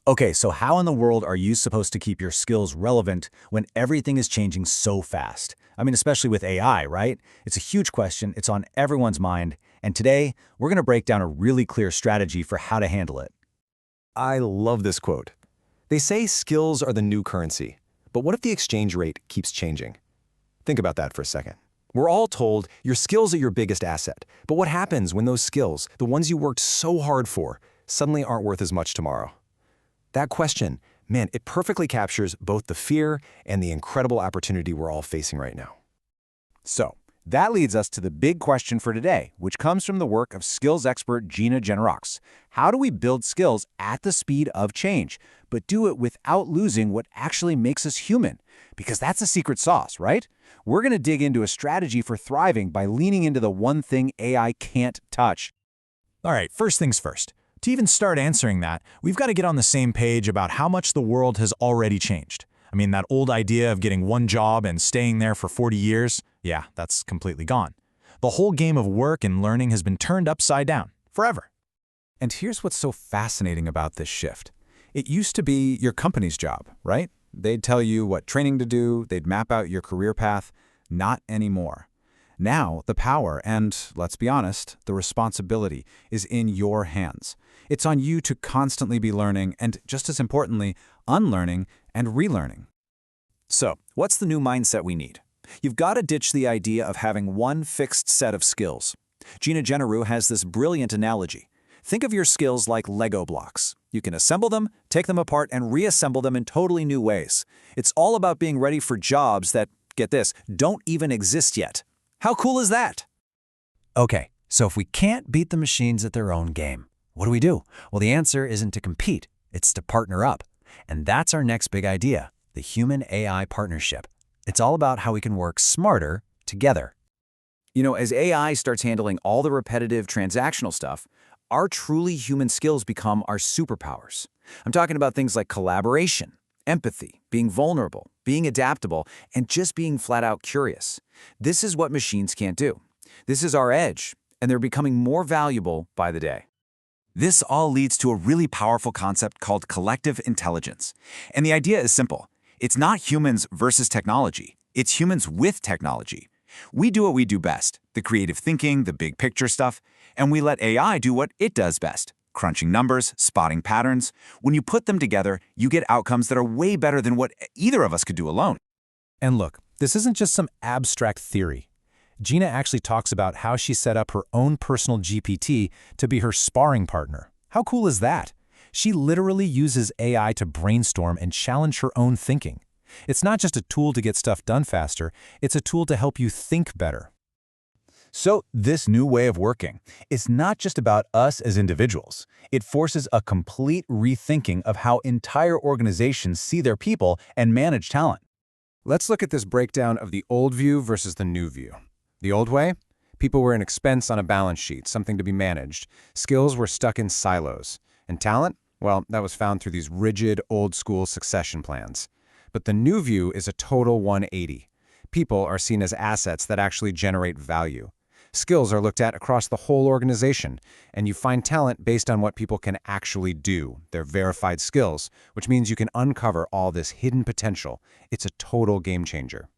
Okay, so how in the world are you supposed to keep your skills relevant when everything is changing so fast? I mean, especially with AI, right? It's a huge question, it's on everyone's mind, and today we're going to break down a really clear strategy for how to handle it. I love this quote. They say skills are the new currency, but what if the exchange rate keeps changing? Think about that for a second. We're all told your skills are your biggest asset, but what happens when those skills, the ones you worked so hard for, suddenly aren't worth as much tomorrow? That question, man, it perfectly captures both the fear and the incredible opportunity we're all facing right now. So, that leads us to the big question for today, which comes from the work of skills expert Gina Jeneroux. How do we build skills at the speed of change, but do it without losing what actually makes us human? Because that's the secret sauce, right? We're going to dig into a strategy for thriving by leaning into the one thing AI can't touch. All right, first things first. To even start answering that, we've got to get on the same page about how much the world has already changed. I mean, that old idea of getting one job and staying there for 40 years, yeah, that's completely gone. The whole game of work and learning has been turned upside down, forever. And here's what's so fascinating about this shift. It used to be your company's job, right? They'd tell you what training to do, they'd map out your career path. Not anymore. Now, the power and, let's be honest, the responsibility is in your hands. It's on you to constantly be learning and, just as importantly, unlearning and relearning. So, what's the new mindset we need? You've got to ditch the idea of having one fixed set of skills. Gina Jeneroux has this brilliant analogy. Think of your skills like Lego blocks. You can assemble them, take them apart, and reassemble them in totally new ways. It's all about being ready for jobs that, get this, don't even exist yet. How cool is that? Okay, so if we can't beat the machines at their own game, what do? Well, the answer isn't to compete, it's to partner up. And that's our next big idea, the human-AI partnership. It's all about how we can work smarter together. You know, as AI starts handling all the repetitive transactional stuff, our truly human skills become our superpowers. I'm talking about things like collaboration, empathy, being vulnerable, being adaptable, and just being flat out curious. This is what machines can't do. This is our edge, and they're becoming more valuable by the day. This all leads to a really powerful concept called collective intelligence. And the idea is simple. It's not humans versus technology. It's humans with technology. We do what we do best, the creative thinking, the big picture stuff, and we let AI do what it does best, crunching numbers, spotting patterns. When you put them together, you get outcomes that are way better than what either of us could do alone. And look, this isn't just some abstract theory. Gina actually talks about how she set up her own personal GPT to be her sparring partner. How cool is that? She literally uses AI to brainstorm and challenge her own thinking. It's not just a tool to get stuff done faster, it's a tool to help you think better. So this new way of working is not just about us as individuals. It forces a complete rethinking of how entire organizations see their people and manage talent. Let's look at this breakdown of the old view versus the new view. The old way? People were an expense on a balance sheet, something to be managed. Skills were stuck in silos. And talent? Well, that was found through these rigid, old-school succession plans. But the new view is a total 180. People are seen as assets that actually generate value. Skills are looked at across the whole organization, and you find talent based on what people can actually do, their verified skills, which means you can uncover all this hidden potential. It's a total game changer.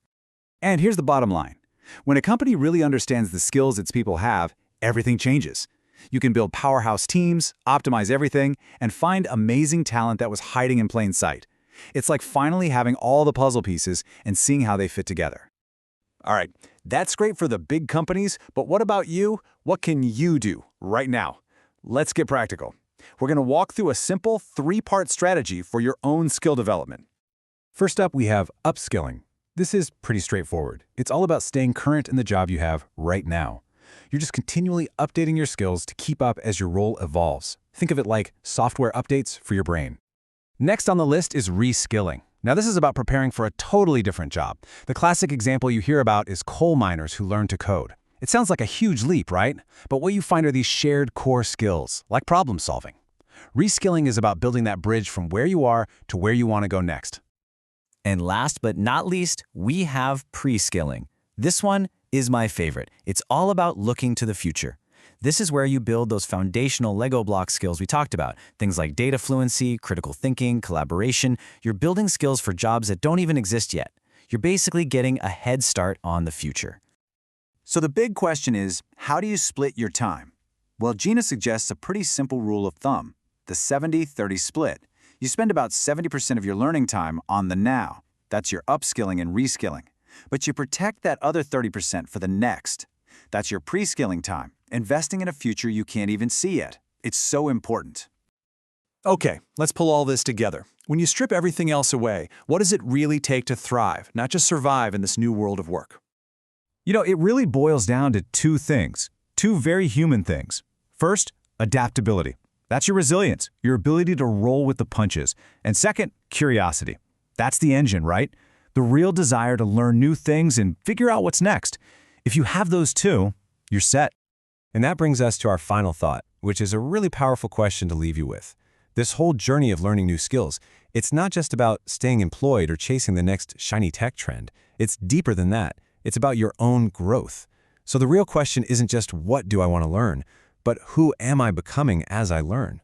And here's the bottom line. When a company really understands the skills its people have, everything changes. You can build powerhouse teams, optimize everything, and find amazing talent that was hiding in plain sight. It's like finally having all the puzzle pieces and seeing how they fit together. All right, that's great for the big companies, but what about you? What can you do right now? Let's get practical. We're going to walk through a simple 3-part strategy for your own skill development. First up, we have upskilling. This is pretty straightforward. It's all about staying current in the job you have right now. You're just continually updating your skills to keep up as your role evolves. Think of it like software updates for your brain. Next on the list is reskilling. Now this is about preparing for a totally different job. The classic example you hear about is coal miners who learn to code. It sounds like a huge leap, right? But what you find are these shared core skills, like problem solving. Reskilling is about building that bridge from where you are to where you want to go next. And last but not least, we have pre-skilling. This one is my favorite. It's all about looking to the future. This is where you build those foundational Lego block skills we talked about, things like data fluency, critical thinking, collaboration. You're building skills for jobs that don't even exist yet. You're basically getting a head start on the future. So the big question is, how do you split your time? Well, Gina suggests a pretty simple rule of thumb, the 70-30 split. You spend about 70% of your learning time on the now. That's your upskilling and reskilling. But you protect that other 30% for the next. That's your pre-skilling time, investing in a future you can't even see yet. It's so important. Okay, let's pull all this together. When you strip everything else away, what does it really take to thrive, not just survive in this new world of work? It really boils down to two things, two very human things. First, adaptability. That's your resilience, your ability to roll with the punches. And second, curiosity. That's the engine, right? The real desire to learn new things and figure out what's next. If you have those two, you're set. And that brings us to our final thought, which is a really powerful question to leave you with. This whole journey of learning new skills, it's not just about staying employed or chasing the next shiny tech trend. It's deeper than that. It's about your own growth. So the real question isn't just what do I want to learn, but who am I becoming as I learn?